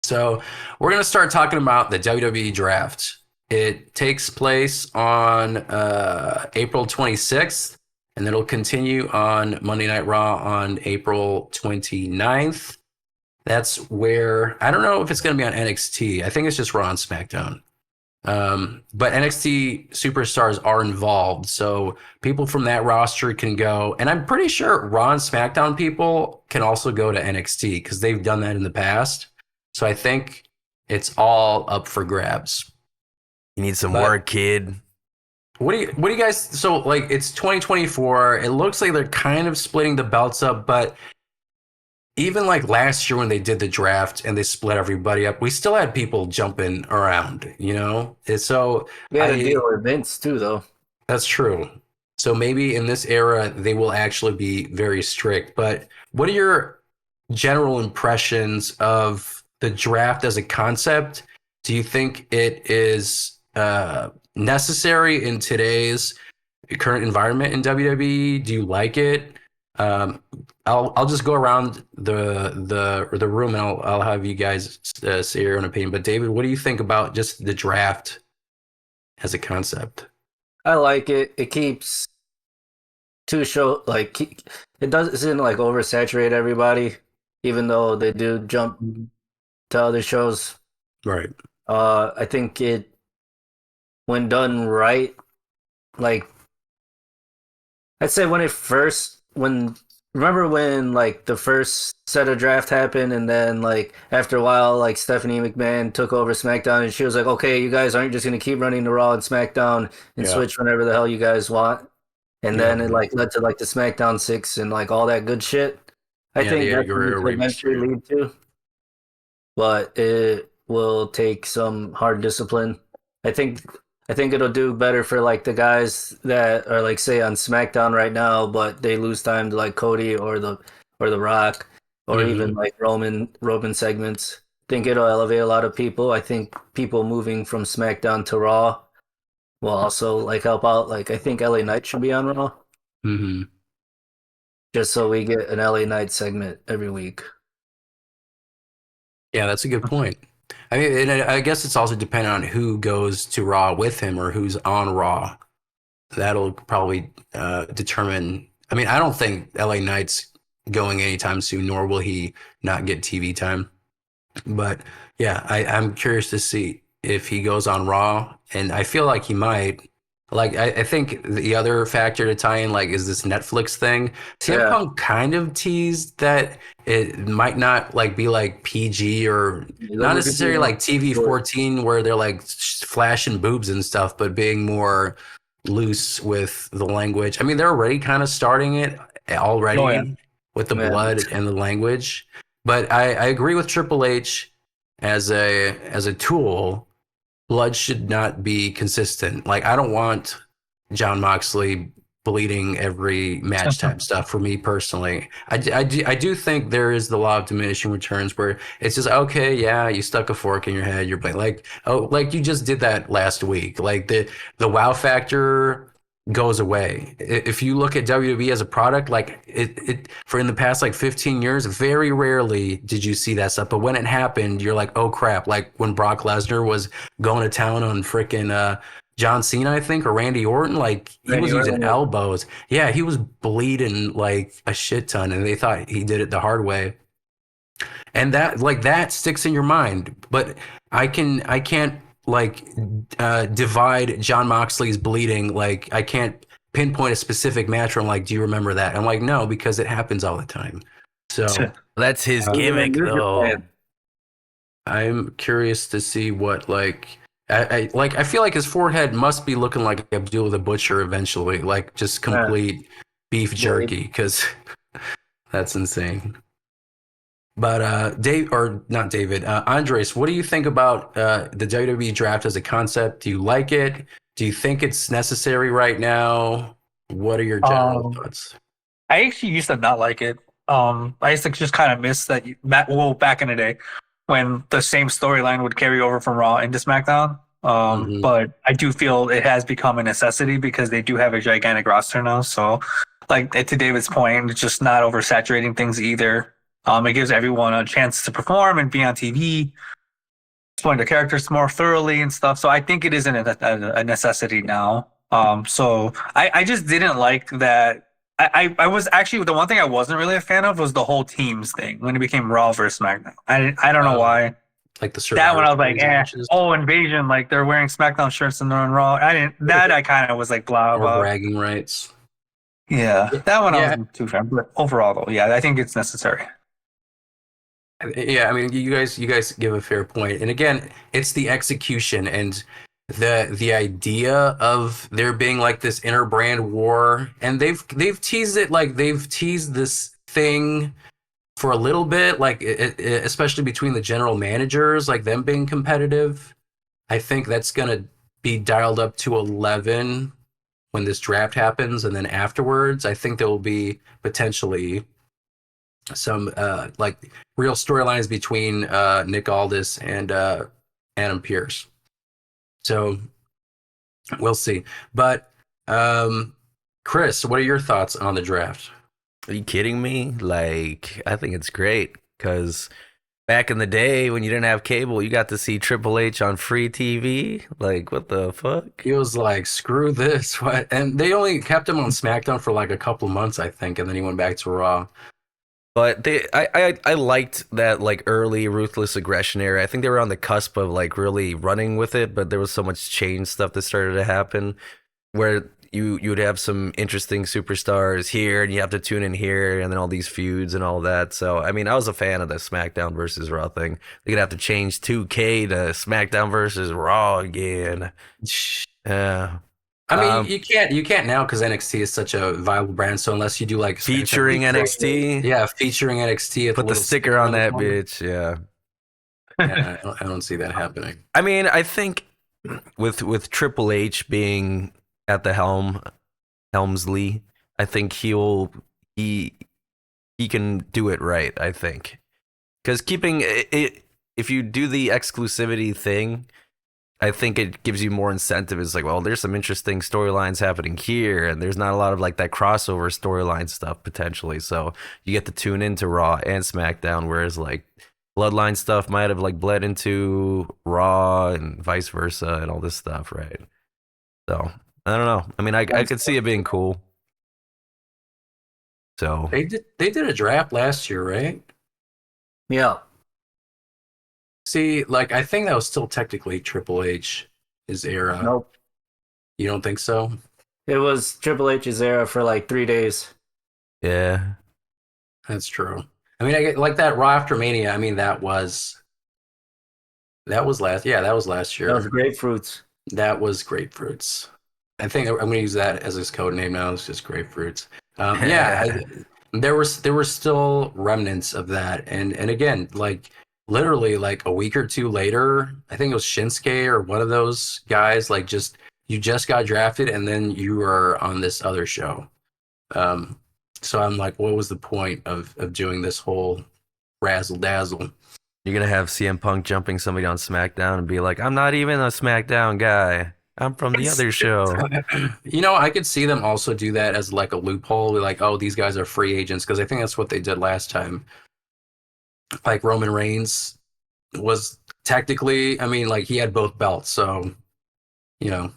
So we're going to start talking about the WWE Draft. It takes place on April 26th, and it'll continue on Monday Night Raw on April 29th. That's where I don't know if it's going to be on NXT. I think it's just Raw and SmackDown. But NXT superstars are involved, so people from that roster can go. And I'm pretty sure Raw and SmackDown people can also go to NXT because they've done that in the past. So I think it's all up for grabs. You need some But work, kid. what do you guys, so like it's 2024. It looks like they're kind of splitting the belts up, but even like last year when they did the draft and they split everybody up, we still had people jumping around, you know? And so We had to deal with Vince too, though. that's true. So maybe in this era they will actually be very strict. But what are your general impressions of the draft as a concept? Do you think it is necessary in today's current environment in WWE? Do you like it? I'll just go around the room and I'll have you guys say your own opinion. But David, what do you think about just the draft as a concept? I like it. It keeps it doesn't like oversaturate everybody, even though they do jump to other shows. Right. I think it, when done right, like I'd say remember when like the first set of draft happened, and then like after a while, like Stephanie McMahon took over SmackDown, and she was like, "Okay, you guys aren't just gonna keep running the Raw and SmackDown and Yeah. switch whenever the hell you guys want." And then Yeah. it like led to like the SmackDown 6 and like all that good shit. I Yeah, think the that's Eddie what it Guerrero could eventually lead to, but it will take some hard discipline. I think it'll do better for like the guys that are like say on SmackDown right now, but they lose time to like Cody or the Rock or even like Roman segments. I think it'll elevate a lot of people. I think people moving from SmackDown to Raw will also like help out. Like I think LA Knight should be on Raw Mm-hmm. just so we get an LA Knight segment every week. Yeah, that's a good point. I mean, and I guess it's also dependent on who goes to Raw with him or who's on Raw. That'll probably determine. I mean, I don't think LA Knight's going anytime soon, nor will he not get TV time. But yeah, I'm curious to see if he goes on Raw, and I feel like he might. Like, I think the other factor to tie in, like, is this Netflix thing. CM Yeah. Punk kind of teased that it might not like be like PG or not necessarily like TV 14 where they're like flashing boobs and stuff, but being more loose with the language. I mean, they're already kind of starting it already Oh, yeah. with the Yeah. blood and the language. But I agree with Triple H as a tool. Blood should not be consistent. Like, I don't want John Moxley bleeding every match type stuff for me personally. I do think there is the law of diminishing returns where it's just, okay, yeah, you stuck a fork in your head. You're like, oh, like you just did that last week. Like the wow factor goes away. If you look at WWE as a product, like it for in the past like 15 years, very rarely did you see that stuff. But when it happened, you're like, oh crap! Like when Brock Lesnar was going to town on freaking John Cena, I think, or Randy Orton, like he was using elbows. Yeah, he was bleeding like a shit ton, and they thought he did it the hard way. And that sticks in your mind. But I can't like divide John Moxley's bleeding. Like I can't pinpoint a specific match where I'm like, do you remember that? I'm like, no, because it happens all the time. So That's his gimmick, though. I'm curious to see what like I feel like his forehead must be looking like Abdullah the Butcher eventually, like just complete beef jerky, because that's insane. But Dave, or not David, Andres, what do you think about the WWE draft as a concept? Do you like it? Do you think it's necessary right now? What are your general thoughts? I actually used to not like it. I used to just kind of miss that. Back in the day, when the same storyline would carry over from Raw into SmackDown. But I do feel it has become a necessity because they do have a gigantic roster now. So, like to David's point, it's just not oversaturating things either. It gives everyone a chance to perform and be on TV. exploring the characters more thoroughly and stuff. So I think it isn't a necessity now. So I just didn't like that. I was actually the one thing I wasn't really a fan of was the whole teams thing when it became Raw versus SmackDown. I don't know why. Like the That one I was Survivor like, matches. oh, Invasion, like they're wearing SmackDown shirts and they're on Raw. I kind of was like blah Or blah. bragging rights. Yeah, that one I Yeah. wasn't too fan. But overall, though, yeah, I think it's necessary. Yeah, I mean, you guys give a fair point. And again, it's the execution and the idea of there being like this inter-brand war, and they've teased it, like they've teased this thing for a little bit, like especially between the general managers, like them being competitive. I think that's gonna be dialed up to 11 when this draft happens, and then afterwards, I think there will be potentially some like real storylines between Nick Aldis and Adam Pearce. So we'll see. But Chris, what are your thoughts on the draft? Are you kidding me? Like, I think it's great because back in the day when you didn't have cable, you got to see Triple H on free TV. Like, what the fuck? He was like, screw this. What? And they only kept him on SmackDown for like a couple months, I think, and then he went back to Raw. But I liked that like early ruthless aggression era. I think they were on the cusp of like really running with it, but there was so much change stuff that started to happen where you would have some interesting superstars here and you have to tune in here and then all these feuds and all that. So I mean, I was a fan of the SmackDown versus Raw thing. They're gonna have to change 2K to SmackDown versus Raw again. Yeah. I mean, you can't now because NXT is such a viable brand. So unless you do like featuring NXT, yeah, featuring NXT, put the sticker on that bitch. Yeah, I don't see that happening. I mean, I think with Triple H being at the Helmsley, I think he can do it right. I think because keeping it, if you do the exclusivity thing, I think it gives you more incentive. It's like, well, there's some interesting storylines happening here, and there's not a lot of like that crossover storyline stuff potentially. So you get to tune into Raw and SmackDown, whereas like Bloodline stuff might have like bled into Raw and vice versa and all this stuff, right? So I don't know. I mean, I could see it being cool. So they did a draft last year, right? Yeah. See, like I think that was still technically Triple H's era. Nope. You don't think so? It was Triple H's era for like 3 days. yeah, That's true. I mean, I get like that Raw after Mania. I mean, that was last. Yeah, that was last year. That was grapefruits. That was Grapefruits. I think I'm going to use that as his code name now. It's just Grapefruits. Yeah, there were still remnants of that, and again, like literally like a week or two later, I think it was Shinsuke or one of those guys. Like you just got drafted, and then you are on this other show. So I'm like, what was the point of doing this whole razzle dazzle? you're gonna have CM Punk jumping somebody on SmackDown and be like, "I'm not even a SmackDown guy. I'm from the other show." You know, I could see them also do that as like a loophole, like, oh, these guys are free agents, because I think that's what they did last time. Like Roman Reigns was technically, I mean, like he had both belts, so you know,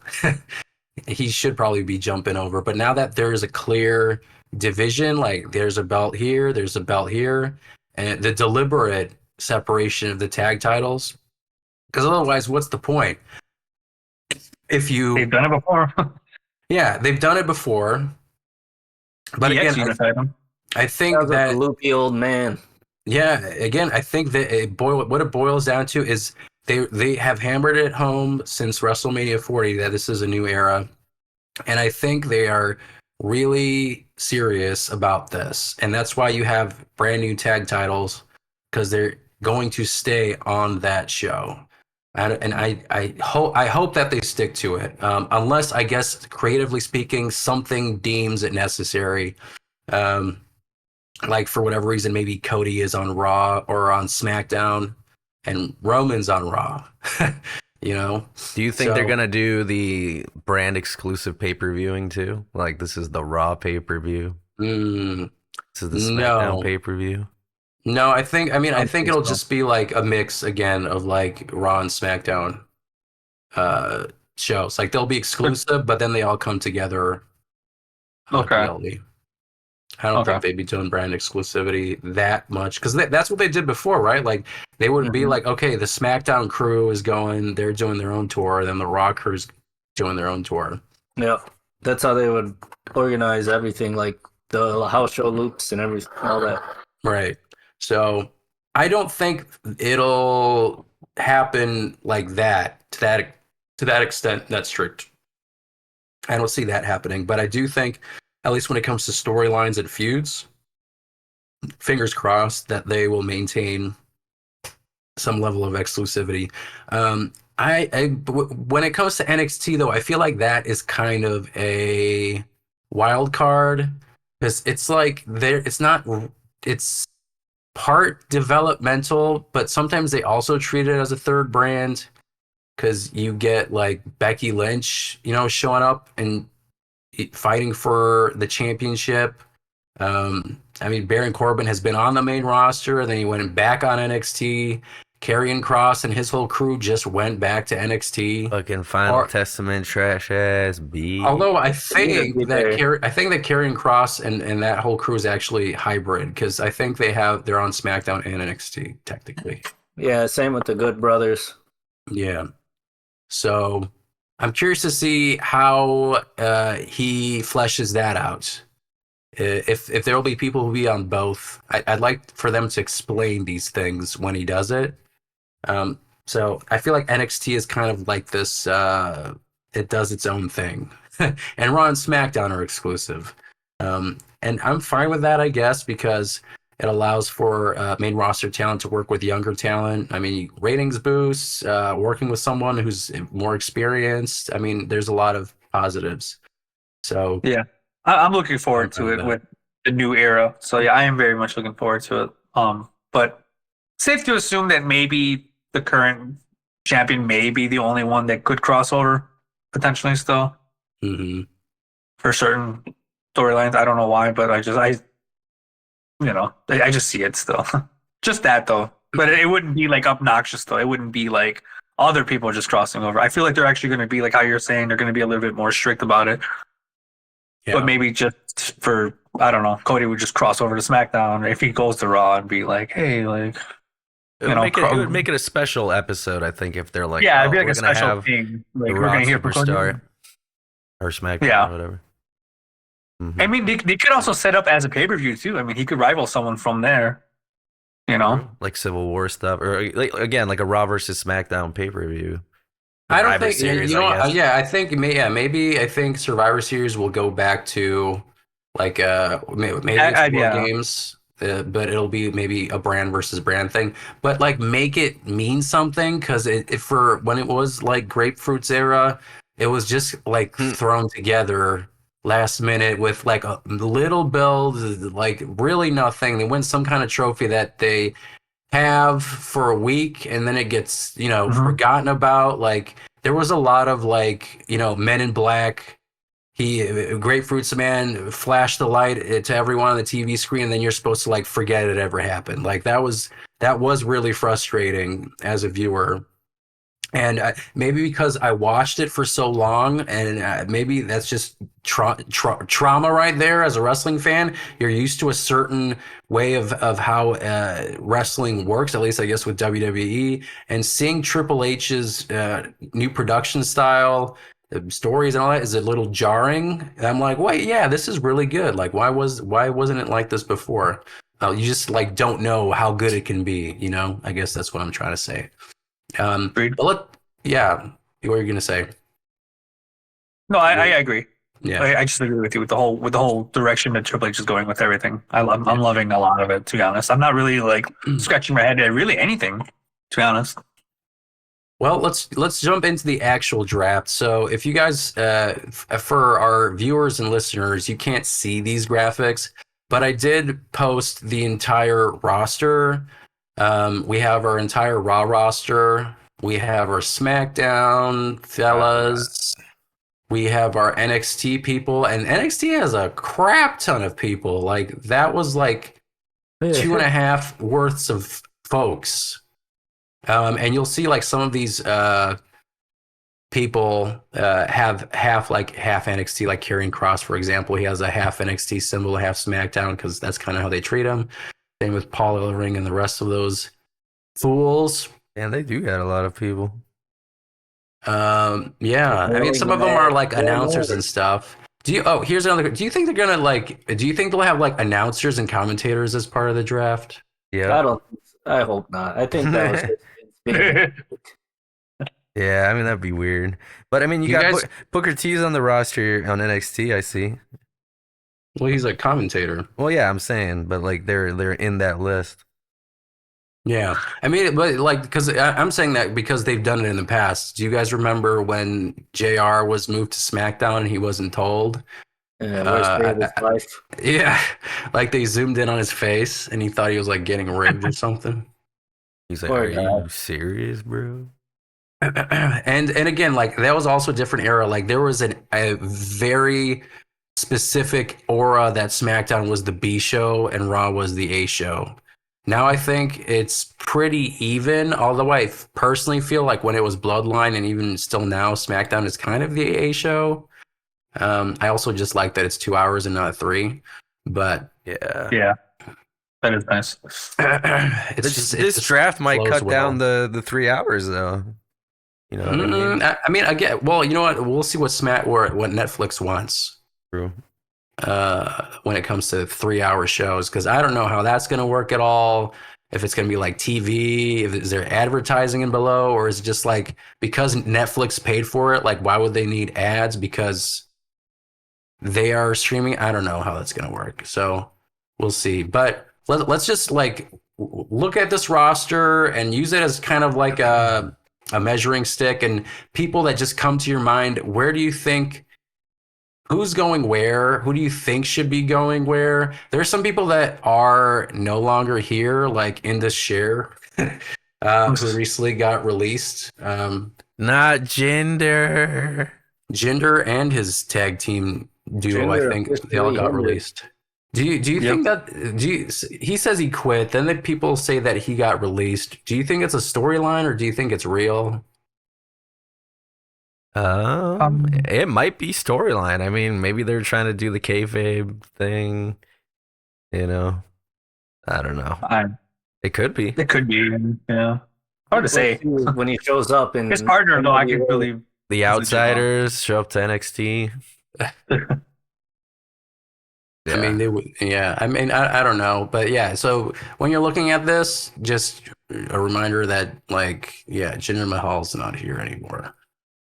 he should probably be jumping over. But now that there's a clear division, like there's a belt here, there's a belt here, and the deliberate separation of the tag titles, because otherwise, what's the point? If you They've done it before. yeah, they've done it before. But DX again, unified them. I think That was that a loopy old man. yeah, again, I think that what it boils down to is they have hammered it home since WrestleMania 40 that this is a new era, and I think they are really serious about this, and that's why you have brand new tag titles, because they're going to stay on that show. And I hope that they stick to it, unless, I guess, creatively speaking, something deems it necessary. Like for whatever reason, maybe Cody is on Raw or on SmackDown, and Roman's on Raw. You know? Do you think they're gonna do the brand exclusive pay-per-viewing too? Like this is the Raw pay-per-view. Mm, This is the SmackDown no. pay-per-view. No, I don't think think it'll so. just be like a mix again of like Raw and SmackDown uh shows. Like they'll be exclusive, but then they all come together at Okay. PLE. I don't Okay. think they'd be doing brand exclusivity that much because that's what they did before, right? Like they would be Mhm. like, okay, the SmackDown crew is going, they're doing their own tour, then the Raw crew's doing their own tour. Yeah, that's how they would organize everything, like the house show loops and everything, all that. Right. So I don't think it'll happen like that to that extent, that strict. I don't see that happening, but I do think, at least when it comes to storylines and feuds, fingers crossed that they will maintain some level of exclusivity. When it comes to NXT though, I feel like that is kind of a wild card because it's like it's not, it's part developmental, but sometimes they also treat it as a third brand because you get like Becky Lynch, showing up and fighting for the championship. Baron Corbin has been on the main roster, then he went back on NXT. Karrion Kross and his whole crew just went back to NXT. Fucking Final Testament trash ass B. Although I Yeah, think that Karrion Kross and that whole crew is actually hybrid because I think they're on SmackDown and NXT technically. yeah, same with the Good Brothers. Yeah. So I'm curious to see how he fleshes that out. If there will be people who be on both, I'd like for them to explain these things when he does it. So I feel like NXT is kind of like this. It does its own thing, and Raw and SmackDown are exclusive. And I'm fine with that, I guess, because it allows for main roster talent to work with younger talent. Ratings boosts, working with someone who's more experienced. There's a lot of positives. So Yeah, I'm looking forward to it with the new era. So yeah, I am very much looking forward to it. But safe to assume that maybe the current champion may be the only one that could cross over potentially still for certain storylines. I don't know why, but I just see it still. Just that though. But it wouldn't be like obnoxious though. It wouldn't be like other people just crossing over. I feel like they're actually going to be like how you're saying. They're going to be a little bit more strict about it. Yeah. But maybe just for, I don't know, Cody would just cross over to SmackDown if he goes to Raw and be like, hey, like, it would make it a special episode, I think, if they're like, yeah, it'd be like a special thing. Like, we're going to hear from Superstar or SmackDown or whatever. Mm-hmm. They could also set up as a pay-per-view too. He could rival someone from there, like Civil War stuff, or again, like a Raw versus SmackDown pay-per-view. I don't think series, maybe I think Survivor Series will go back to like maybe it's War Games, but it'll be maybe a brand versus brand thing. But like make it mean something because for when it was like Grapefruit's era, it was just like thrown together last minute with like a little build, like really nothing. They win some kind of trophy that they have for a week and then it gets forgotten about. Like there was a lot of like Men in Black, Grapefruit's man flashed the light to everyone on the TV screen and then you're supposed to like forget it ever happened. Like that was really frustrating as a viewer. And maybe because I watched it for so long, and maybe that's just trauma right there as a wrestling fan. You're used to a certain way of how wrestling works, at least I guess with WWE. And seeing Triple H's new production style, stories and all that is a little jarring. And I'm like, wait, yeah, this is really good. Like, why wasn't it like this before? You just like don't know how good it can be. I guess that's what I'm trying to say. What were you gonna say? No, I agree. Yeah, I just agree with you with the whole direction that Triple H is going with everything. I'm loving a lot of it. To be honest, I'm not really like scratching my head at really anything. To be honest. Well, let's jump into the actual draft. So, if you guys, for our viewers and listeners, you can't see these graphics, but I did post the entire roster. We have our entire Raw roster. We have our SmackDown fellas. We have our NXT people, and NXT has a crap ton of people. Like that was like 2.5 worths of folks. And you'll see like some of these people have half NXT, like Karrion Kross, for example. He has a half NXT symbol, half SmackDown, because that's kind of how they treat him. Same with Paul Ellering and the rest of those fools. And they do got a lot of people. Yeah, I mean, some of them are like announcers and stuff. Here's another. Do you think they're gonna like? Do you think they'll have like announcers and commentators as part of the draft? Yeah. I hope not. I think that was Yeah, I mean that'd be weird. But I mean, you got Booker T's on the roster on NXT. I see. Well, he's a commentator. Well, yeah, I'm saying, but like they're in that list. Yeah, I mean, but like, because I'm saying that because they've done it in the past. Do you guys remember when JR was moved to SmackDown and he wasn't told? Worst day of his life. Yeah, like they zoomed in on his face and he thought he was like getting rigged or something. He's like, "Are you serious, bro?" And again, like that was also a different era. Like there was a very specific aura that SmackDown was the B show and Raw was the A show. Now I think it's pretty even, although I personally feel like when it was Bloodline and even still now, SmackDown is kind of the A show. I also just like that it's 2 hours and not 3. But yeah, that is nice. This draft might cut down the 3 hours though. You know what I mean? I mean, I get. Well, you know what? We'll see what Netflix wants. True. When it comes to 3-hour shows, because I don't know how that's going to work at all. If it's going to be like TV, is there advertising in below, or is it just like because Netflix paid for it? Like, why would they need ads? Because they are streaming. I don't know how that's going to work. So we'll see. But let's just like look at this roster and use it as kind of like a measuring stick, and people that just come to your mind. Where do you think? Who's going where? Who do you think should be going where? There's some people that are no longer here, like Indus Sher, who recently got released. Not Jinder. Jinder and his tag team duo, I think they all got released. Do you think that? He says he quit. Then the people say that he got released. Do you think it's a storyline or do you think it's real? It might be storyline. I mean, maybe they're trying to do the kayfabe thing. You know, I don't know. It could be. It could be. Yeah, hard to say. When he shows up in his partner, though, I can believe the outsiders show up to NXT. I mean, they would. Yeah, I mean, I don't know, but yeah. So when you're looking at this, just a reminder that, like, yeah, Jinder Mahal's not here anymore.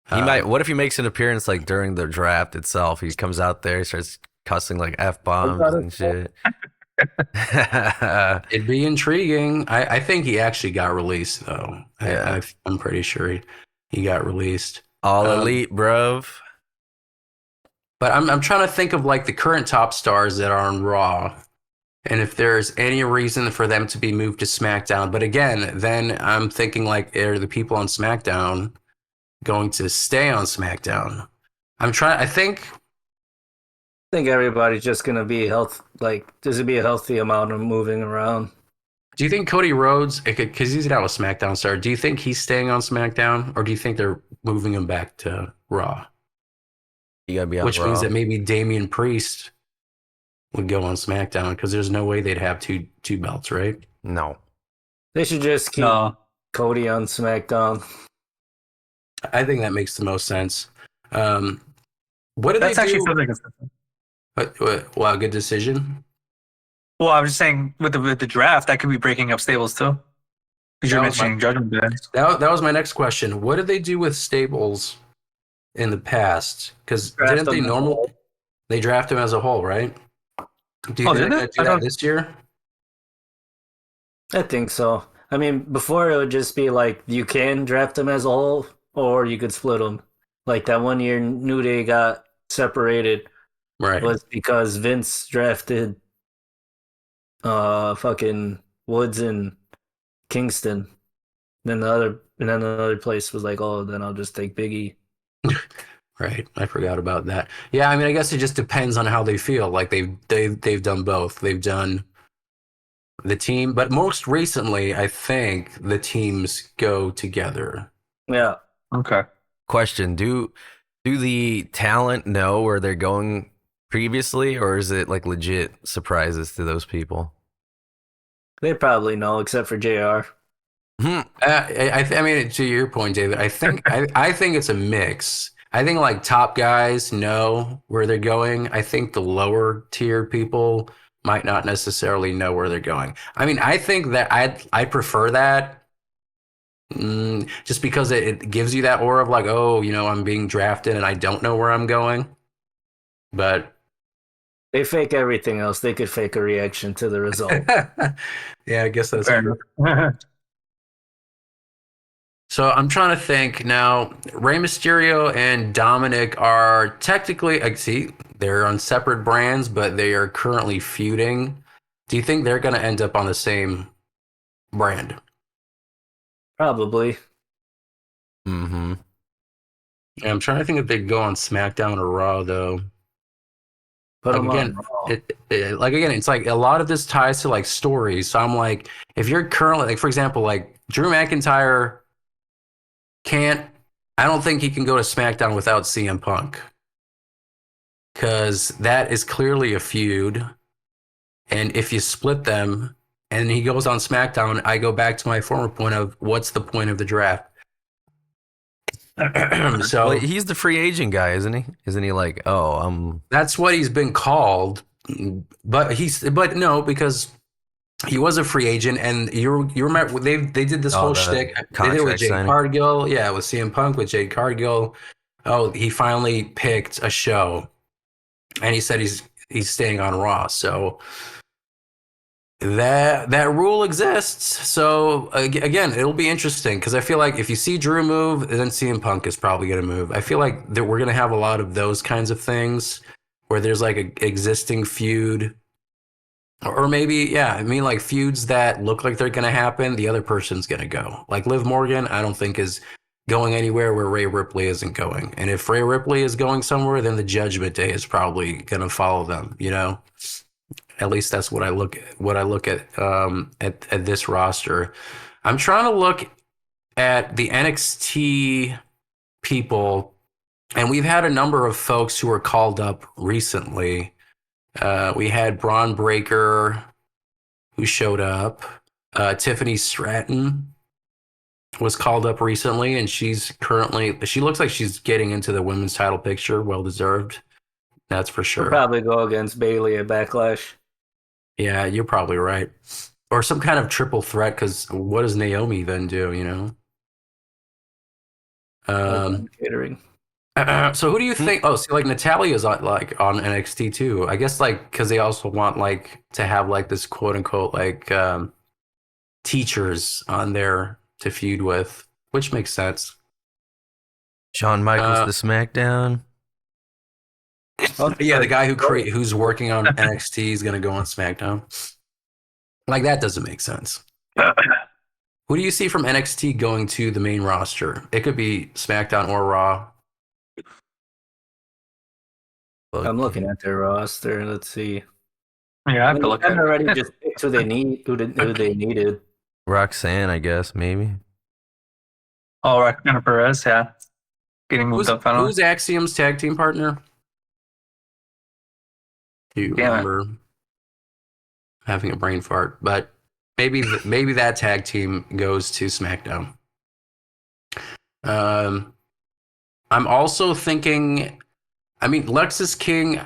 He might. What if he makes an appearance like during the draft itself? He comes out there, starts cussing like F-bombs and shit. It'd be intriguing. I think he actually got released though. Yeah. I'm pretty sure he got released. All elite, bruv. But I'm trying to think of like the current top stars that are on Raw, and if there's any reason for them to be moved to SmackDown. But again, then I'm thinking like, are the people on SmackDown going to stay on SmackDown? I think everybody's just gonna be there's gonna be a healthy amount of moving around. Do you think Cody Rhodes, because he's now a SmackDown star, do you think he's staying on SmackDown, or do you think they're moving him back to Raw? You gotta be on Which Raw. means that maybe Damian Priest would go on SmackDown, because there's no way they'd have two belts, right? No. They should just keep Cody on SmackDown. I think that makes the most sense. What did That's they actually do? something consistent. Wow, good decision. Well, I was just saying with the draft, that could be breaking up stables too. Because you're mentioning Judgment Day. That was my next question. What did they do with stables in the past? Because didn't they draft them as a whole, right? Do you think they're going to do that this year? I think so. I mean, before it would just be like you can draft them as a whole, or you could split them. Like that one year New Day got separated, right? Was because Vince drafted fucking Woods and Kingston. Then the other place was like, oh, then I'll just take Biggie. Right, I forgot about that. Yeah, I mean, I guess it just depends on how they feel. Like they've done both. They've done the team, but most recently, I think the teams go together. Yeah. Okay. Question: Do the talent know where they're going previously, or is it like legit surprises to those people? They probably know, except for JR. I mean, to your point, David, I think it's a mix. I think like top guys know where they're going. I think the lower tier people might not necessarily know where they're going. I mean, I think that I prefer that, just because it gives you that aura of like, oh, I'm being drafted and I don't know where I'm going. But They fake everything else. They could fake a reaction to the result. yeah, I guess that's Fair true. enough. So I'm trying to think now. Rey Mysterio and Dominic are technically, I see, they're on separate brands, but they are currently feuding. Do you think they're going to end up on the same brand? Probably. Mm-hmm. Yeah, I'm trying to think if they go on SmackDown or Raw, though. Put Like them again, on Raw. it's like a lot of this ties to like stories. So I'm like, if you're currently, like, for example, like Drew McIntyre can't, I don't think he can go to SmackDown without CM Punk, because that is clearly a feud. And if you split them and he goes on SmackDown, I go back to my former point of what's the point of the draft? So Well, he's the free agent guy, isn't he? Isn't he like, that's what he's been called, but no, because he was a free agent, and you remember they did this whole the shtick. They did it with contract Jade signing. Cargill, yeah, with CM Punk, with Jade Cargill. Oh, he finally picked a show, and he said he's staying on Raw. So that rule exists. So again, it'll be interesting because I feel like if you see Drew move, then CM Punk is probably going to move. I feel like that we're going to have a lot of those kinds of things where there's like an existing feud. Or maybe, yeah, I mean, like feuds that look like they're going to happen, the other person's going to go. Like Liv Morgan, I don't think is going anywhere where Rhea Ripley isn't going. And if Rhea Ripley is going somewhere, then the Judgment Day is probably going to follow them, At least that's what I look at this roster. I'm trying to look at the NXT people, and we've had a number of folks who were called up recently. We had Braun Breaker, who showed up. Tiffany Stratton was called up recently, and she looks like she's getting into the women's title picture. Well deserved, that's for She'll sure. probably go against Bailey at Backlash. Yeah, you're probably right. Or some kind of triple threat, because what does Naomi then do? Catering. So who do you think? Oh, see, like Natalia's on NXT too. I guess like because they also want like to have like this quote unquote like teachers on there to feud with, which makes sense. Shawn Michaels to SmackDown? Yeah, the guy who's working on NXT is gonna go on SmackDown. Like that doesn't make sense. Who do you see from NXT going to the main roster? It could be SmackDown or Raw. I'm looking at their roster. Let's see. Yeah, I have to look at I've it. already just picked who they needed. Roxanne, I guess, maybe. Oh, Raquel Perez, yeah. Getting moved up finally. Who's Axiom's tag team partner? Do you remember? Having a brain fart, but maybe that tag team goes to SmackDown. I'm also thinking, I mean, Lexus King,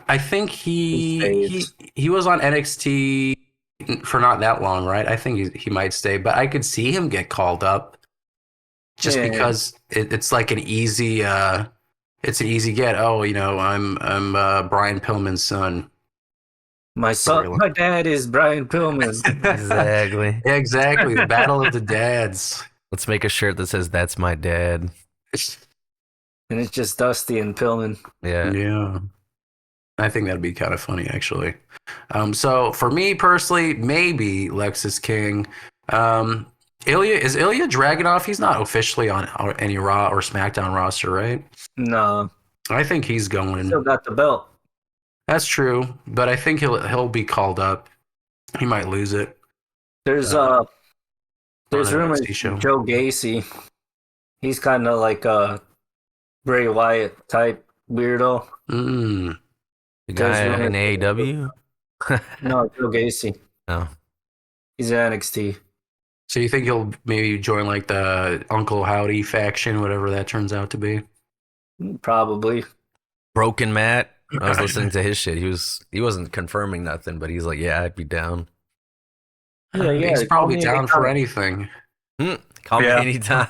I think he was on NXT for not that long, right? I think he might stay, but I could see him get called up just because it's like an easy it's an easy get. Oh, I'm Brian Pillman's son. My dad is Brian Pillman. Exactly. Exactly. The battle of the dads. Let's make a shirt that says "That's my dad." And it's just Dusty and Pillman. Yeah. I think that'd be kind of funny, actually. So for me personally, maybe Lexus King. Ilya Dragunov? He's not officially on any Raw or SmackDown roster, right? No. I think he's going. Still got the belt. That's true, but I think he'll be called up. He might lose it. There's on an rumors NXT show. Joe Gacy. He's kind of like a Bray Wyatt type weirdo. Mm. The There's guy in rumors- AEW. No, Joe Gacy. No. He's in NXT. So you think he'll maybe join like the Uncle Howdy faction, whatever that turns out to be? Probably. Broken Matt. I was listening to his shit. He wasn't confirming nothing, but he's like, yeah, I'd be down. Yeah, He's probably down for anything. anything. Call me Yeah. anytime.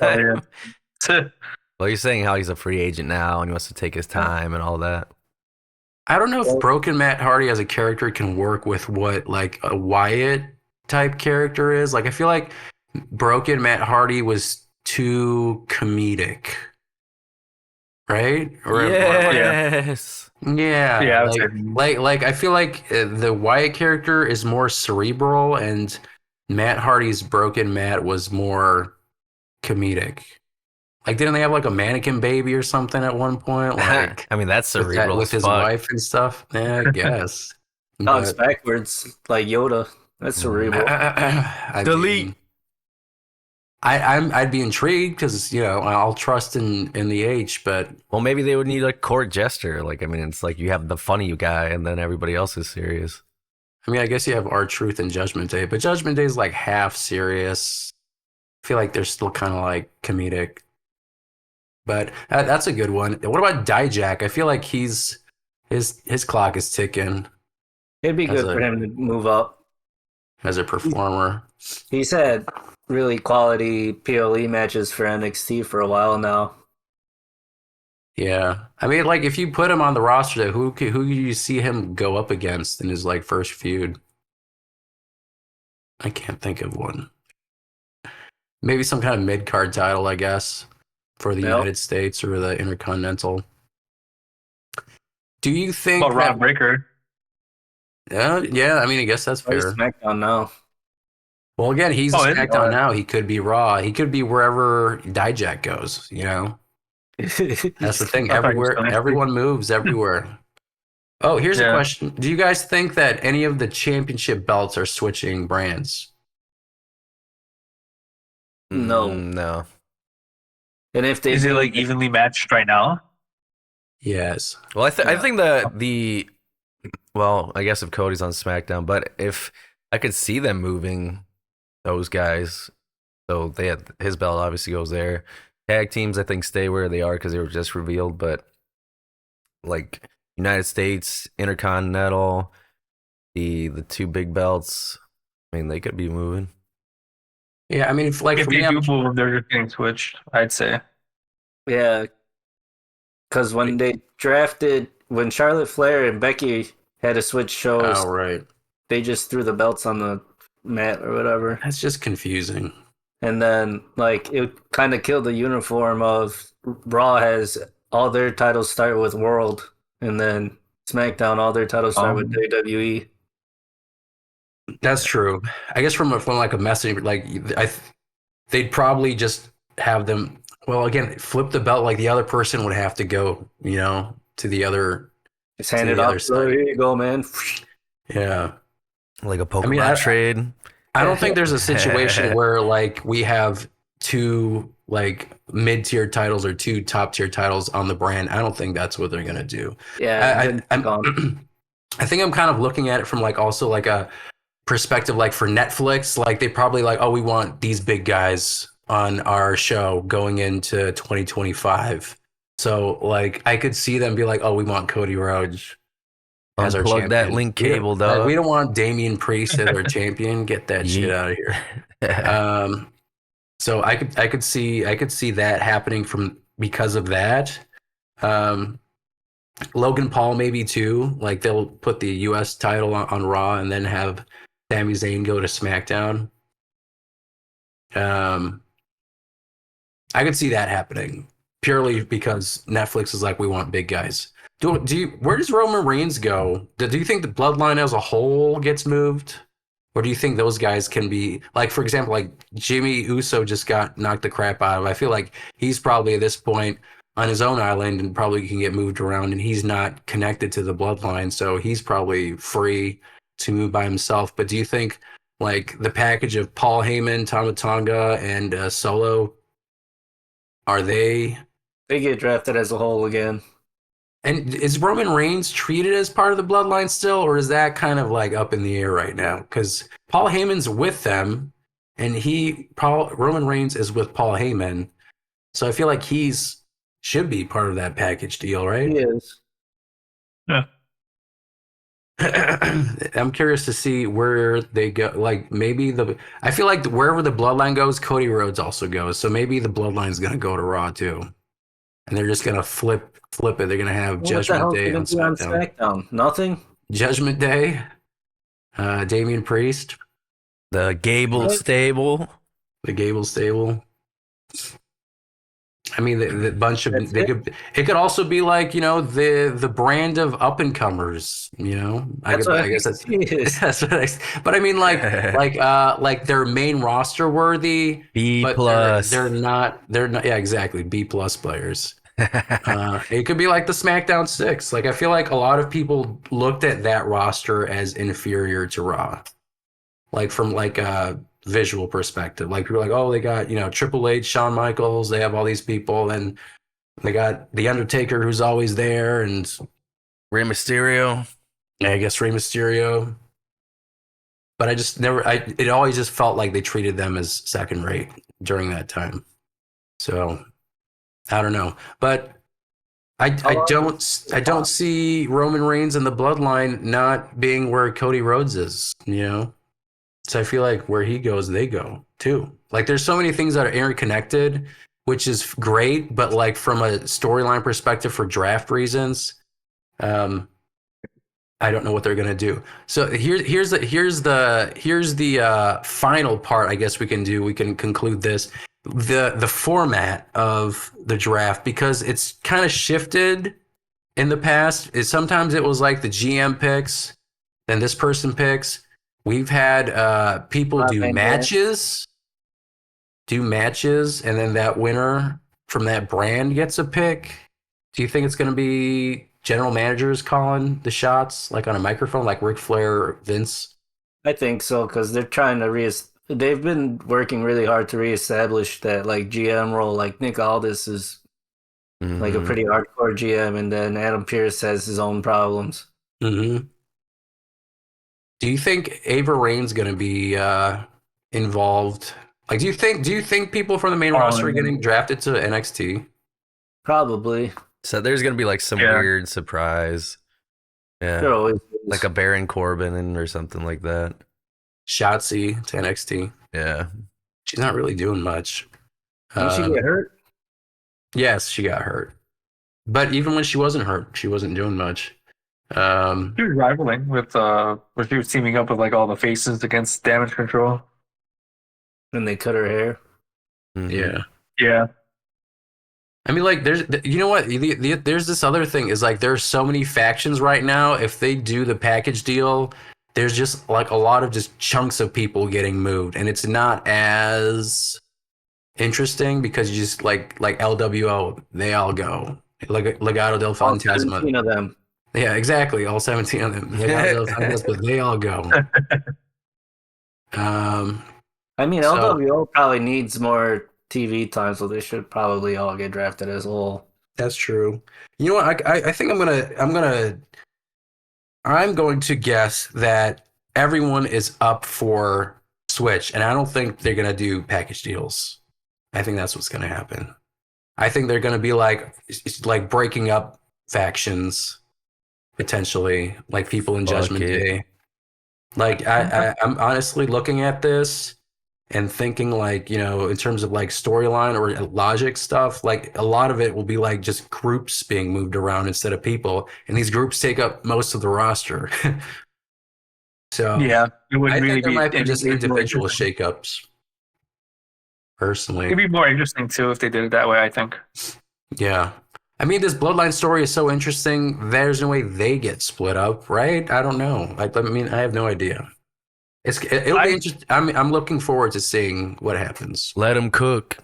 Yeah. Well, you're saying how he's a free agent now and he wants to take his time and all that. I don't know if Broken Matt Hardy as a character can work with what like a Wyatt type character is. Like I feel like Broken Matt Hardy was too comedic, right? Yes. Yeah, Yeah, I would say- like I feel like the Wyatt character is more cerebral, and Matt Hardy's Broken Matt was more comedic. Like, didn't they have like a mannequin baby or something at one point? Like, I mean, that's cerebral with as his fuck. wife and stuff. Yeah, I guess. No, it's But- backwards, like Yoda. That's cerebral. I Delete. mean, I'd be intrigued because I'll trust in the H, but Well, maybe they would need a court jester. Like, I mean, it's like you have the funny guy and then everybody else is serious. I mean, I guess you have R-Truth and Judgment Day, but Judgment Day is like half serious. I feel like they're still kind of like comedic. But that's a good one. What about Dijak? I feel like his clock is ticking It'd be As good a- for him to move up. as a performer. He's had really quality PLE matches for NXT for a while now. Yeah, I mean, like if you put him on the roster, who do you see him go up against in his like first feud? I can't think of one. Maybe some kind of mid card title, I guess, for the Yep. United States or the Intercontinental. Do you think? About Ron Breaker. Yeah. I mean, I guess that's He's fair. SmackDown now. Well, again, he's Oh, is he? SmackDown now. He could be Raw. He could be wherever Dijak goes. That's the thing. I thought he was Everywhere, going- everyone moves everywhere. Oh, here's a Yeah. question. Do you guys think that any of the championship belts are switching brands? No. No. And if they Is it do, like evenly matched right now? Yes. Well, I Yeah. think well, I guess if Cody's on SmackDown, but if I could see them moving those guys, so they had his belt obviously goes there. Tag teams, I think, stay where they are because they were just revealed, but like United States, Intercontinental, the two big belts, I mean, they could be moving. Yeah, I mean, If for they me, do I'm- move, they're just getting switched, I'd say. yeah, because when when Charlotte Flair and Becky had to switch shows, oh, right. they just threw the belts on the mat or whatever. That's just confusing. And then, like, it kind of killed the uniform of Raw has all their titles start with World, and then SmackDown, all their titles start with WWE. That's true. I guess from like a message, like they'd probably just have them. Well, again, flip the belt like the other person would have to go, to the other. Just hand To it the other off. side. Here you go, man. Yeah. Like a Pokemon mean, I- trade. I don't think there's a situation where like we have two like mid-tier titles or two top-tier titles on the brand. I don't think that's what they're gonna do. Yeah, I think I'm kind of looking at it from like also like a perspective like for Netflix, like they probably like, oh, we want these big guys on our show going into 2025. So like I could see them be like, oh, we want Cody Rhodes as our Unplug champion. that link We don't- cable, like, dog. we don't want Damian Priest as our champion. Get that shit out of here. So I could see that happening because of that. Logan Paul maybe too. Like they'll put the US title on Raw and then have Sami Zayn go to SmackDown. I could see that happening purely because Netflix is like, we want big guys. Where does Roman Reigns go? Do you think the bloodline as a whole gets moved? Or do you think those guys can be, like, for example, like Jimmy Uso just got knocked the crap out of? I feel like he's probably at this point on his own island and probably can get moved around, and he's not connected to the bloodline, so he's probably free. to move by himself. But do you think like the package of Paul Heyman, Tama Tonga, and Solo, are they? They get drafted as a whole again. And is Roman Reigns treated as part of the bloodline still, or is that kind of like up in the air right now? Because Paul Heyman's with them, and Roman Reigns is with Paul Heyman, so I feel like should be part of that package deal, right? He is. Yeah. I'm curious to see where they go. Like maybe I feel like wherever the bloodline goes, Cody Rhodes also goes. So maybe the bloodline's gonna go to Raw too, and they're just gonna flip it. They're gonna have Judgment Day on SmackDown. Nothing. Judgment Day, Damian Priest, The Gable stable. the Gable stable. I mean, the bunch of it could also be like, you know, the brand of up and comers, you know. I guess that's what but I mean, like they're main roster worthy. B+. But they're not. Yeah, exactly. B+ players. It could be like the SmackDown 6. Like I feel like a lot of people looked at that roster as inferior to Raw, like from like a visual perspective. Like people are like, oh, they got, you know, Triple H, Shawn Michaels, they have all these people, and they got the Undertaker who's always there, and Rey Mysterio. Yeah, I guess Rey Mysterio. But it always just felt like they treated them as second rate during that time. So I don't know. But I don't see Roman Reigns and the bloodline not being where Cody Rhodes is, you know? So I feel like where he goes, they go too. Like there's so many things that are interconnected, which is great, but like from a storyline perspective for draft reasons, I don't know what they're gonna do. So here's the final part. I guess we can conclude this. The format of the draft, because it's kind of shifted in the past. Sometimes it was like the GM picks, then this person picks. We've had people do matches, and then that winner from that brand gets a pick. Do you think it's going to be general managers calling the shots, like on a microphone, like Ric Flair or Vince? I think so, because they're trying to they've been working really hard to reestablish that like GM role. Like Nick Aldis is like a pretty hardcore GM, and then Adam Pearce has his own problems. Mm-hmm. Do you think Ava Rain's going to be involved? Like, do you think people from the main roster are getting drafted to NXT? Probably. So there's going to be like some weird surprise. Yeah. There always is. Like a Baron Corbin or something like that. Shotzi to NXT. Yeah. She's not really doing much. Did she get hurt? Yes, she got hurt. But even when she wasn't hurt, she wasn't doing much. She was rivaling with where she was teaming up with like all the faces against Damage Control. And they cut her hair. Yeah. Yeah. I mean, like, you know what? There's this other thing is like there's so many factions right now. If they do the package deal, there's just like a lot of just chunks of people getting moved, and it's not as interesting because you just like LWO, they all go. Like Legado del Fantasma. 17 of them. Yeah, exactly. All 17 of them. But they all go. I mean, LWO probably needs more TV time, so they should probably all get drafted as a whole. That's true. You know what? I think I'm going to guess that everyone is up for Switch, and I don't think they're going to do package deals. I think that's what's going to happen. I think they're going to be like breaking up factions. Potentially, like people in Judgment Day. Like I'm honestly looking at this and thinking like, you know, in terms of like storyline or logic stuff, like a lot of it will be like just groups being moved around instead of people, and these groups take up most of the roster. So yeah, it would I really think there be might be just individual shakeups. Personally, it'd be more interesting too if they did it that way. I think. Yeah. I mean, this bloodline story is so interesting. There's no way they get split up, right? I don't know. I mean, I have no idea. It'll be interesting. I'm looking forward to seeing what happens. Let them cook.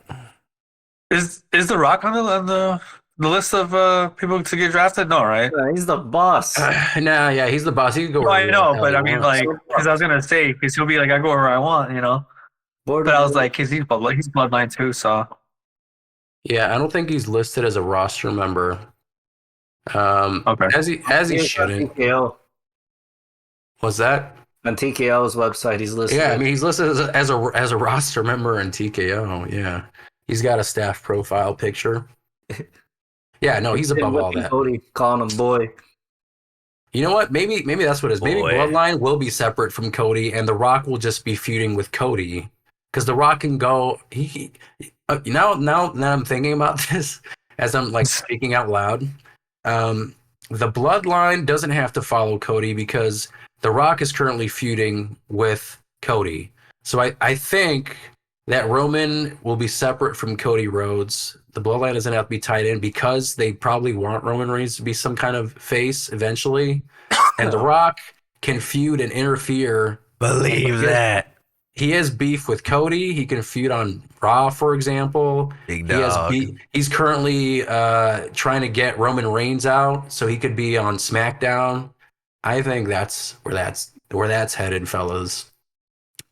Is The Rock on the the list of people to get drafted? No, right? He's the boss. Nah, yeah, he's the boss. He could go No, I wherever know, the hell but he I mean, wants. like, because I was gonna say, because he'll be like, I go wherever I want, you know. Board But I was like, he's bloodline too, so. Yeah, I don't think he's listed as a roster member. Okay. As he shouldn't. TKO. Was that? On TKO's website, he's listed. Yeah, I mean, he's listed as a roster member in TKO. Yeah, he's got a staff profile picture. Yeah, no, he's above all that. Cody calling him boy. You know what? Maybe that's what it is. Maybe Boy. Bloodline will be separate from Cody, and The Rock will just be feuding with Cody because The Rock can go. Now that I'm thinking about this, as I'm like speaking out loud, the Bloodline doesn't have to follow Cody because The Rock is currently feuding with Cody. So I think that Roman will be separate from Cody Rhodes. The Bloodline doesn't have to be tied in because they probably want Roman Reigns to be some kind of face eventually. And The Rock can feud and interfere. Believe that. He has beef with Cody. He can feud on Raw, for example. Big dog. He's currently trying to get Roman Reigns out so he could be on SmackDown. I think that's where that's headed, fellas.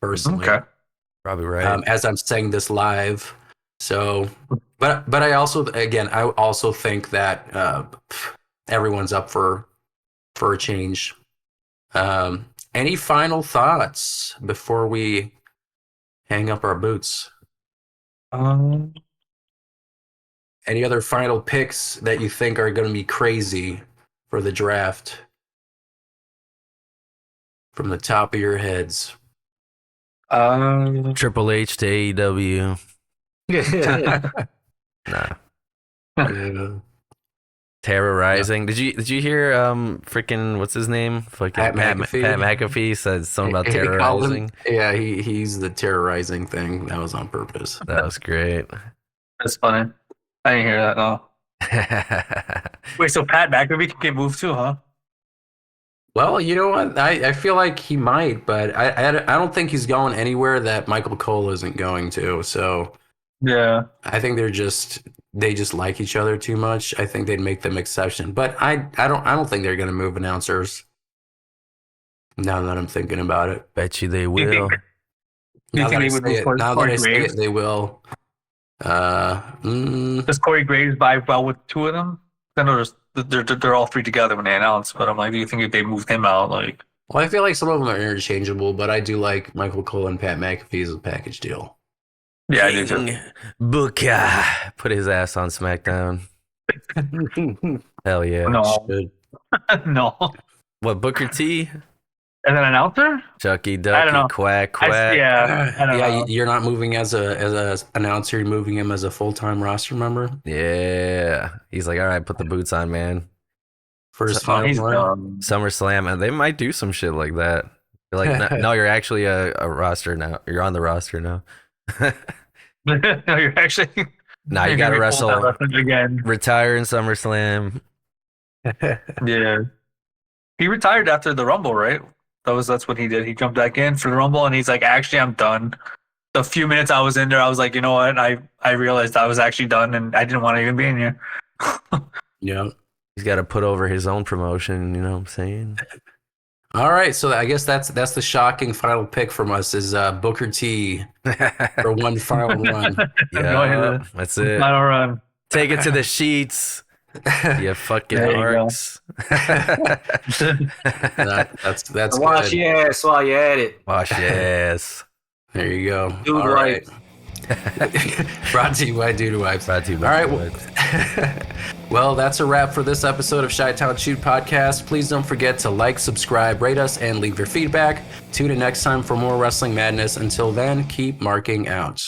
Personally, Okay. Probably right. as I'm saying this live. So, but I also think that everyone's up for a change. Any final thoughts before we hang up our boots? Um, Any other final picks that you think are going to be crazy for the draft? From the top of your heads. Triple H to AEW. Nah. Yeah. Terrorizing. Did you hear freaking what's his name? Fucking Pat McAfee. Pat McAfee said something about He called him- terrorizing. Yeah, he's the terrorizing thing. That was on purpose. That was great. That's funny. I didn't hear that. No. Wait, so Pat McAfee can get moved too, huh? Well, you know what? I feel like he might, but I don't think he's going anywhere that Michael Cole isn't going to. So Yeah. I think they just like each other too much. I think they'd make them exception, but I don't think they're going to move announcers. Now that I'm thinking about it, Bet you they you will. think- Do you think they would move now that Corey I say Graves? it, they will. Does Corey Graves vibe well with two of them? I know they're all three together when they announce, but I'm like, do you think if they moved him out, like? Well, I feel like some of them are interchangeable, but I do like Michael Cole and Pat McAfee as a package deal. Yeah, I do too. King Booker put his ass on SmackDown. Hell yeah. No, Should. no. What, Booker T? As an announcer? Chucky I don't Ducky know. Quack Quack. I don't know. You're not moving as a announcer. You're moving him as a full-time roster member. Yeah. He's like, all right, put the boots on, man. First Oh, he's final one. dumb. SummerSlam, and they might do some shit like that. You're like, no, you're actually a roster now. You're on the roster now. No, you're actually. Now you you're gotta gonna be wrestle. full-time wrestling again. Retire in SummerSlam. Yeah. He retired after the Rumble, right? That's what he did. He jumped back in for the Rumble, and he's like, "Actually, I'm done." The few minutes I was in there, I was like, "You know what?" I realized I was actually done, and I didn't want to even be in here. Yeah. He's got to put over his own promotion. You know what I'm saying? All right. So I guess that's the shocking final pick from us is Booker T for one final run. Yeah, that's it. Final run. Take it to the sheets. You fucking There you go. arcs. That's Wash good. your ass while you're at it. Wash your ass. There you go. Dude All right. Wipes. Brought to you by Dude Wipes. Brought to you All by right. Dude Well, that's a wrap for this episode of Chi-Town Shoot Podcast. Please don't forget to like, subscribe, rate us, and leave your feedback. Tune in next time for more wrestling madness. Until then, keep marking out.